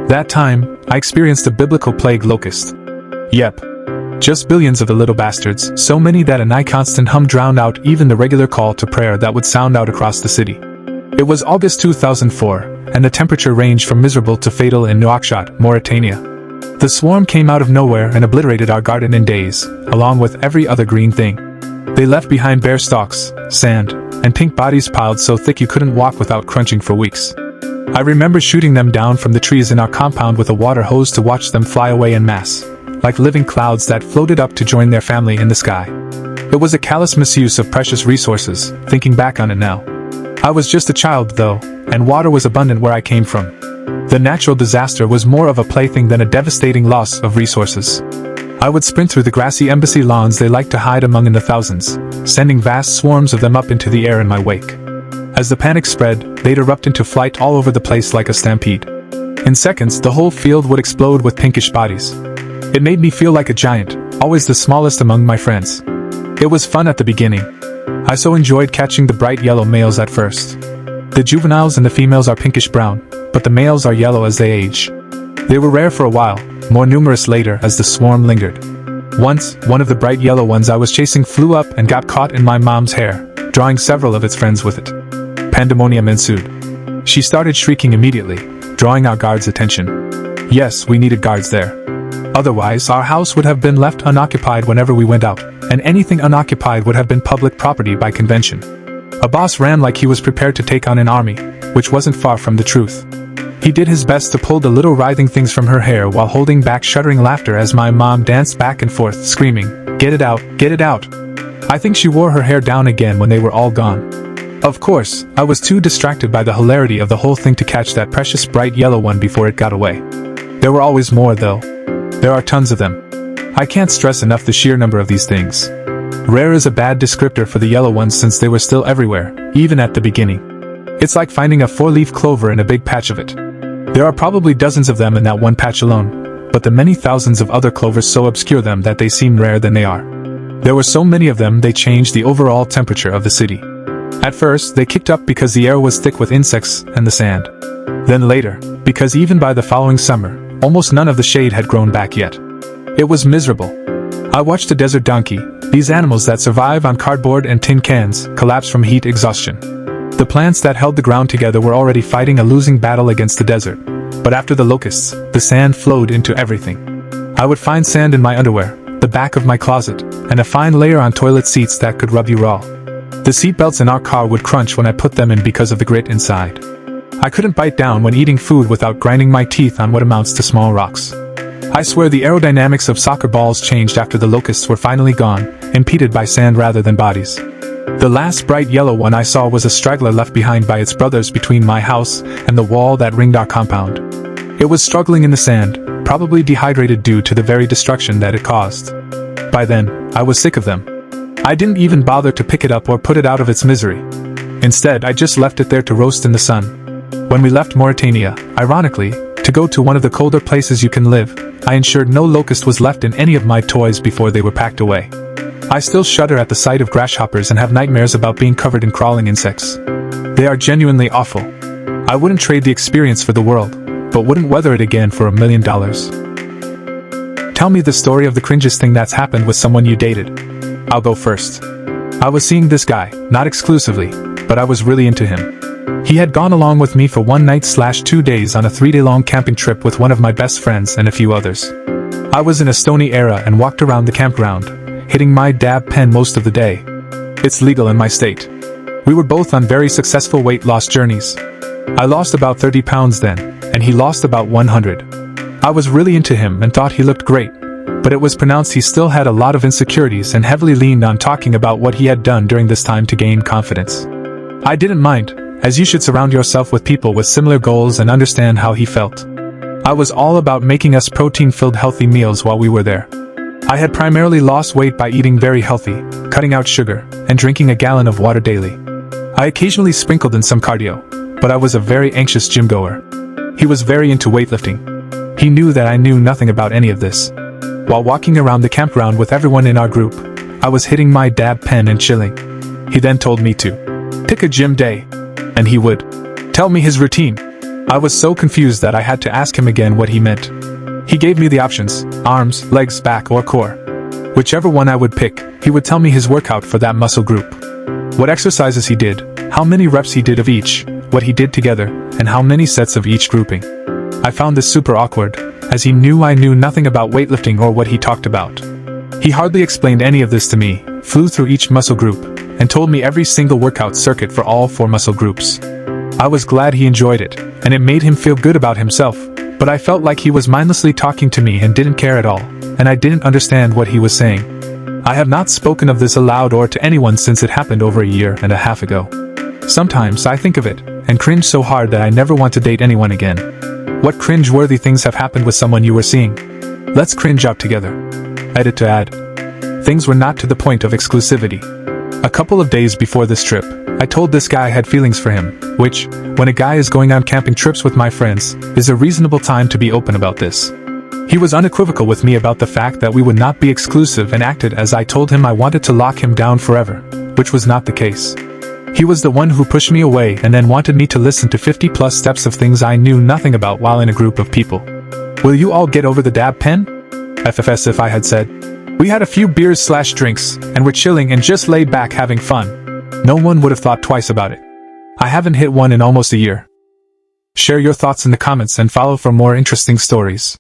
That time, I experienced a biblical plague locust. Yep. Just billions of the little bastards, so many that a nigh constant hum drowned out even the regular call to prayer that would sound out across the city. It was August 2004, and the temperature ranged from miserable to fatal in Nouakchott, Mauritania. The swarm came out of nowhere and obliterated our garden in days, along with every other green thing. They left behind bare stalks, sand, and pink bodies piled so thick you couldn't walk without crunching for weeks. I remember shooting them down from the trees in our compound with a water hose to watch them fly away en masse, like living clouds that floated up to join their family in the sky. It was a callous misuse of precious resources, thinking back on it now. I was just a child, though, and water was abundant where I came from. The natural disaster was more of a plaything than a devastating loss of resources. I would sprint through the grassy embassy lawns they liked to hide among in the thousands, sending vast swarms of them up into the air in my wake. As the panic spread, they'd erupt into flight all over the place like a stampede. In seconds, the whole field would explode with pinkish bodies. It made me feel like a giant, always the smallest among my friends. It was fun at the beginning. I so enjoyed catching the bright yellow males at first. The juveniles and the females are pinkish brown, but the males are yellow as they age. They were rare for a while, more numerous later as the swarm lingered. Once, one of the bright yellow ones I was chasing flew up and got caught in my mom's hair, drawing several of its friends with it. Pandemonium ensued. She started shrieking immediately, drawing our guards' attention. Yes, we needed guards there. Otherwise, our house would have been left unoccupied whenever we went out, and anything unoccupied would have been public property by convention. A boss ran like he was prepared to take on an army, which wasn't far from the truth. He did his best to pull the little writhing things from her hair while holding back shuddering laughter as my mom danced back and forth, screaming, "Get it out, get it out!" I think she wore her hair down again when they were all gone. Of course, I was too distracted by the hilarity of the whole thing to catch that precious bright yellow one before it got away. There were always more, though. There are tons of them. I can't stress enough the sheer number of these things. Rare is a bad descriptor for the yellow ones since they were still everywhere, even at the beginning. It's like finding a four-leaf clover in a big patch of it. There are probably dozens of them in that one patch alone, but the many thousands of other clovers so obscure them that they seem rarer than they are. There were so many of them they changed the overall temperature of the city. At first, they kicked up because the air was thick with insects and the sand. Then later, because even by the following summer, almost none of the shade had grown back yet. It was miserable. I watched a desert donkey, these animals that survive on cardboard and tin cans, collapse from heat exhaustion. The plants that held the ground together were already fighting a losing battle against the desert, but after the locusts, the sand flowed into everything. I would find sand in my underwear, the back of my closet, and a fine layer on toilet seats that could rub you raw. The seatbelts in our car would crunch when I put them in because of the grit inside. I couldn't bite down when eating food without grinding my teeth on what amounts to small rocks. I swear the aerodynamics of soccer balls changed after the locusts were finally gone, impeded by sand rather than bodies. The last bright yellow one I saw was a straggler left behind by its brothers between my house and the wall that ringed our compound. It was struggling in the sand, probably dehydrated due to the very destruction that it caused. By then, I was sick of them. I didn't even bother to pick it up or put it out of its misery. Instead, I just left it there to roast in the sun. When we left Mauritania, ironically, to go to one of the colder places you can live, I ensured no locust was left in any of my toys before they were packed away. I still shudder at the sight of grasshoppers and have nightmares about being covered in crawling insects. They are genuinely awful. I wouldn't trade the experience for the world, but wouldn't weather it again for $1 million. Tell me the story of the cringiest thing that's happened with someone you dated. I'll go first. I was seeing this guy, not exclusively, but I was really into him. He had gone along with me for 1 night/2 days on a 3-day-long camping trip with one of my best friends and a few others. I was in a stony era and walked around the campground, hitting my dab pen most of the day. It's legal in my state. We were both on very successful weight loss journeys. I lost about 30 pounds then, and he lost about 100. I was really into him and thought he looked great, but it was pronounced he still had a lot of insecurities and heavily leaned on talking about what he had done during this time to gain confidence. I didn't mind, as you should surround yourself with people with similar goals and understand how he felt. I was all about making us protein-filled healthy meals while we were there. I had primarily lost weight by eating very healthy, cutting out sugar, and drinking a gallon of water daily. I occasionally sprinkled in some cardio, but I was a very anxious gym goer. He was very into weightlifting. He knew that I knew nothing about any of this. While walking around the campground with everyone in our group, I was hitting my dab pen and chilling. He then told me to pick a gym day, and he would tell me his routine. I was so confused that I had to ask him again what he meant. He gave me the options: arms, legs, back, or core. Whichever one I would pick, he would tell me his workout for that muscle group. What exercises he did, how many reps he did of each, what he did together, and how many sets of each grouping. I found this super awkward, as he knew I knew nothing about weightlifting or what he talked about. He hardly explained any of this to me, flew through each muscle group, and told me every single workout circuit for all 4 muscle groups. I was glad he enjoyed it, and it made him feel good about himself, but I felt like he was mindlessly talking to me and didn't care at all, and I didn't understand what he was saying. I have not spoken of this aloud or to anyone since it happened over a year and a half ago. Sometimes I think of it, and cringe so hard that I never want to date anyone again. What cringe-worthy things have happened with someone you were seeing? Let's cringe out together. Edit to add. Things were not to the point of exclusivity. A couple of days before this trip, I told this guy I had feelings for him, which, when a guy is going on camping trips with my friends, is a reasonable time to be open about this. He was unequivocal with me about the fact that we would not be exclusive and acted as I told him I wanted to lock him down forever, which was not the case. He was the one who pushed me away and then wanted me to listen to 50+ steps of things I knew nothing about while in a group of people. Will you all get over the dab pen? FFS if I had said. We had a few beers/drinks, and were chilling and just laid back having fun. No one would have thought twice about it. I haven't hit one in almost a year. Share your thoughts in the comments and follow for more interesting stories.